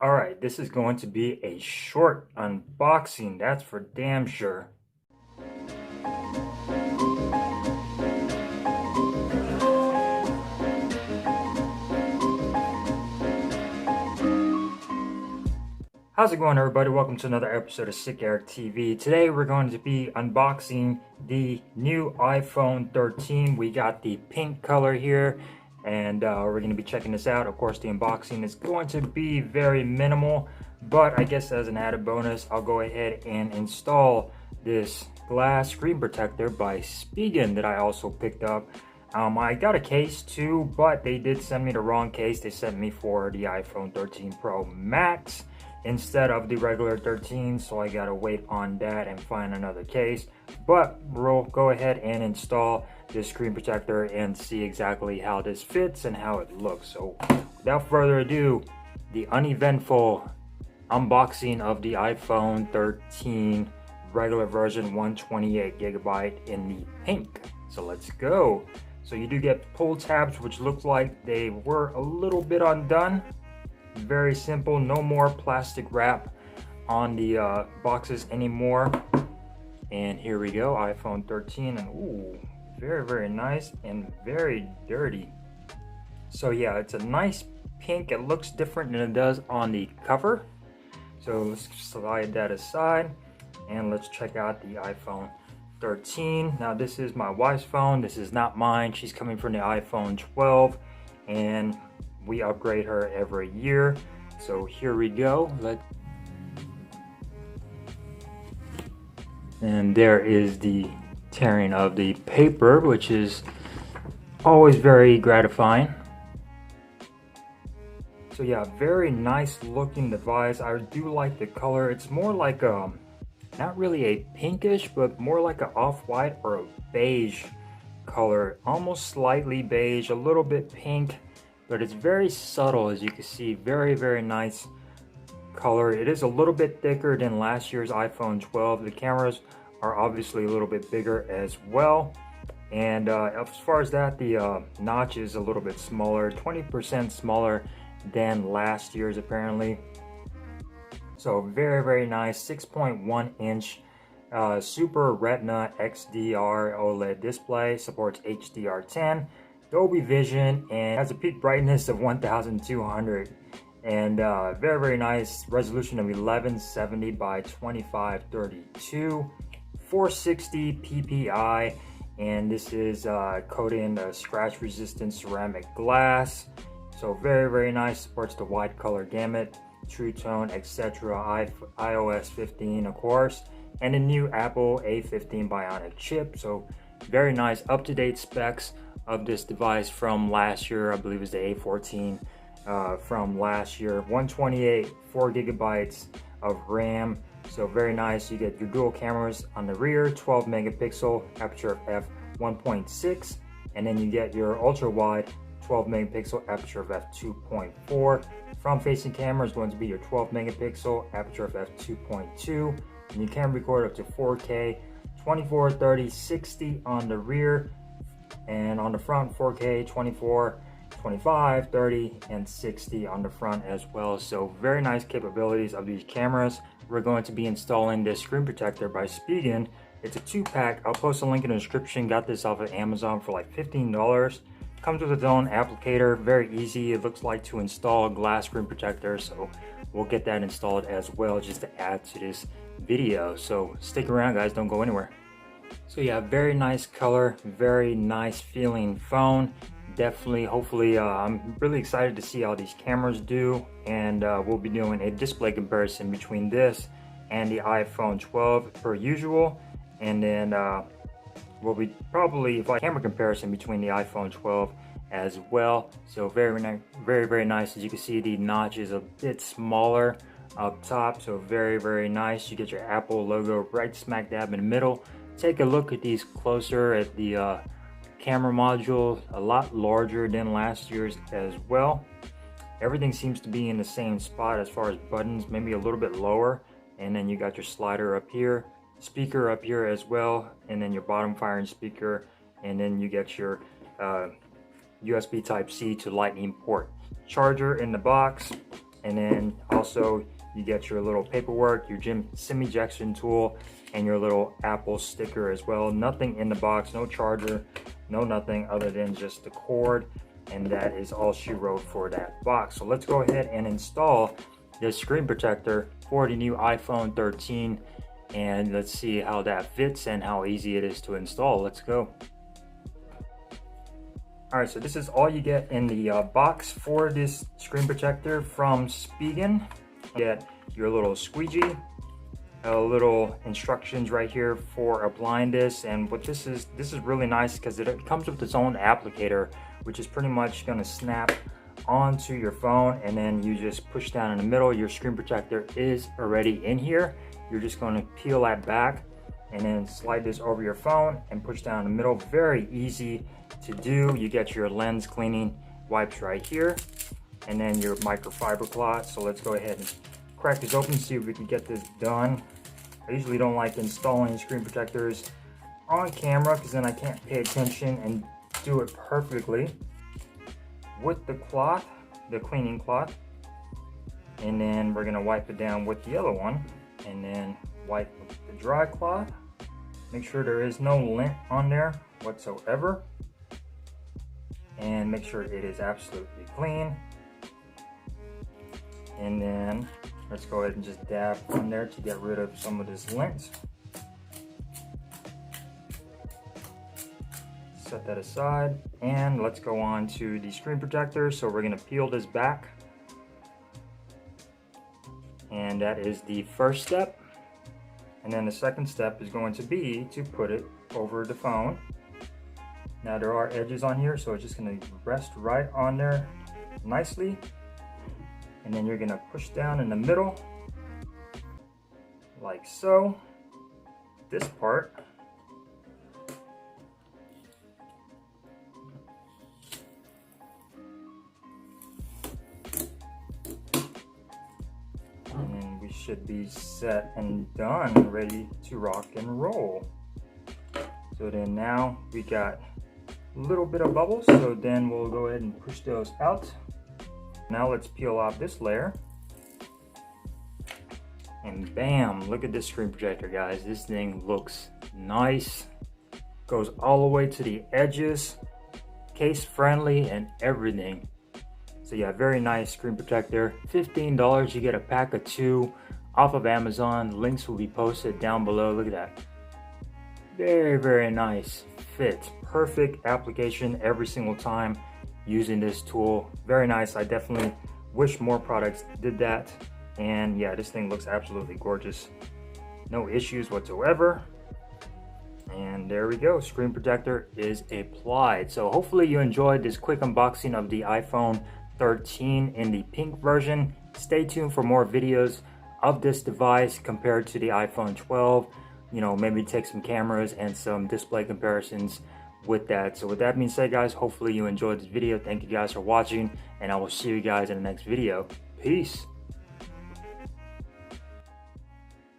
Alright, this is going to be a short unboxing, that's for damn sure. How's it going, everybody? Welcome to another episode of SicErik TV. Today we're going to be unboxing the new iPhone 13. We got the pink color here, and we're going to be checking this out. Of course, the unboxing is going to be very minimal, but I guess as an added bonus, I'll go ahead and install this glass screen protector by Spigen that I also picked up. I got a case too, but they did send me the wrong case. They sent me for the iPhone 13 Pro Max instead of the regular 13, so I gotta wait on that and find another case. But we'll go ahead and install this screen protector and see exactly how this fits and how it looks. So without further ado, the uneventful unboxing of the iPhone 13 regular version 128 gigabyte in the pink. So let's go. So you do get pull tabs, which looks like they were a little bit undone. Very simple, no more plastic wrap on the boxes anymore. And here we go, iPhone 13, and ooh, very nice and very dirty. So yeah, it's a nice pink. It looks different than it does on the cover. So let's slide that aside and let's check out the iPhone 13. Now this is my wife's phone. This is not mine. She's coming from the iPhone 12, and we upgrade her every year. So here we go. And there is the tearing of the paper, which is always very gratifying. So yeah, very nice looking device. I do like the color. It's more like not really a pinkish, but more like an off-white or a beige color. Almost slightly beige, a little bit pink, but it's very subtle, as you can see. Very nice color. It is a little bit thicker than last year's iPhone 12. The cameras are obviously a little bit bigger as well. And as far as that, the notch is a little bit smaller, 20% smaller than last year's apparently. So very nice, 6.1 inch Super Retina XDR OLED display, supports HDR10, Dolby Vision, and has a peak brightness of 1200, and very nice resolution of 1170 by 2532, 460 ppi, and this is coated in the scratch resistant ceramic glass. So very nice, supports the wide color gamut, True Tone, etc. iOS 15, of course, and a new Apple A15 Bionic chip. So very nice, up-to-date specs of this device from last year. I believe it's the A14 from last year. 128, 4 gigabytes of RAM. So very nice. You get your dual cameras on the rear, 12 megapixel aperture of f1.6, and then you get your ultra wide 12 megapixel aperture of f2.4. Front facing camera is going to be your 12 megapixel aperture of f2.2, and you can record up to 4K, 24, 30, 60 on the rear, and on the front 4K, 24, 25, 30, and 60 on the front as well. So very nice capabilities of these cameras. We're going to be installing this screen protector by Spigen. It's a 2-pack. I'll post a link in the description. Got this off of Amazon for like $15. Comes with its own applicator, very easy. It looks like to install a glass screen protector, so we'll get that installed as well just to add to this video. So stick around, guys, don't go anywhere. So yeah, very nice color, very nice feeling phone. Definitely, hopefully, I'm really excited to see how these cameras do, and we'll be doing a display comparison between this and the iPhone 12 per usual, and then will be probably a camera comparison between the iPhone 12 as well. So very nice. As you can see, the notch is a bit smaller up top, so very nice. You get your Apple logo right smack dab in the middle. Take a look at these closer at the camera module, a lot larger than last year's as well. Everything seems to be in the same spot as far as buttons, maybe a little bit lower, and then you got your slider up here, speaker up here as well, and then your bottom firing speaker, and then you get your USB Type-C to Lightning port. Charger in the box, And then also you get your little paperwork, your SIM ejection tool, and your little Apple sticker as well. Nothing in the box, no charger, no nothing other than just the cord. And that is all she wrote for that box. So let's go ahead and install this screen protector for the new iPhone 13. And let's see how that fits and how easy it is to install. Let's go. All right, so this is all you get in the box for this screen protector from Spigen. You get your little squeegee, a little instructions right here for applying this, and what this is really nice because it comes with its own applicator, which is pretty much going to snap onto your phone, and then you just push down in the middle. Your screen protector is already in here. You're just going to peel that back and then slide this over your phone and push down in the middle. Very easy to do. You get your lens cleaning wipes right here, and then your microfiber cloth. So let's go ahead and crack this open, see if we can get this done. I usually don't like installing screen protectors on camera because then I can't pay attention and do it perfectly with the cloth, the cleaning cloth. And then we're gonna wipe it down with the other one, and then wipe with the dry cloth. Make sure there is no lint on there whatsoever, and make sure it is absolutely clean. And then let's go ahead and just dab on there to get rid of some of this lint. Set that aside, and let's go on to the screen protector. So we're gonna peel this back, and that is the first step. And then the second step is going to be to put it over the phone. Now there are edges on here, so it's just gonna rest right on there nicely. And then you're gonna push down in the middle, like so. This part. And then we should be set and done, ready to rock and roll. So then now we got a little bit of bubbles, so then we'll go ahead and push those out. Now let's peel off this layer. And bam, look at this screen protector, guys. This thing looks nice. Goes all the way to the edges, case friendly and everything. So yeah, very nice screen protector. $15, you get a pack of 2 off of Amazon. Links will be posted down below. Look at that. Very, very nice fit. Perfect application every single time using this tool. Very nice. I definitely wish more products did that. And yeah, this thing looks absolutely gorgeous. No issues whatsoever. And there we go. Screen protector is applied. So hopefully you enjoyed this quick unboxing of the iPhone 13 in the pink version. Stay tuned for more videos of this device compared to the iPhone 12. You know, maybe take some cameras and some display comparisons with that. So with that being said, guys, hopefully you enjoyed this video. Thank you guys for watching, and I will see you guys in the next video. Peace.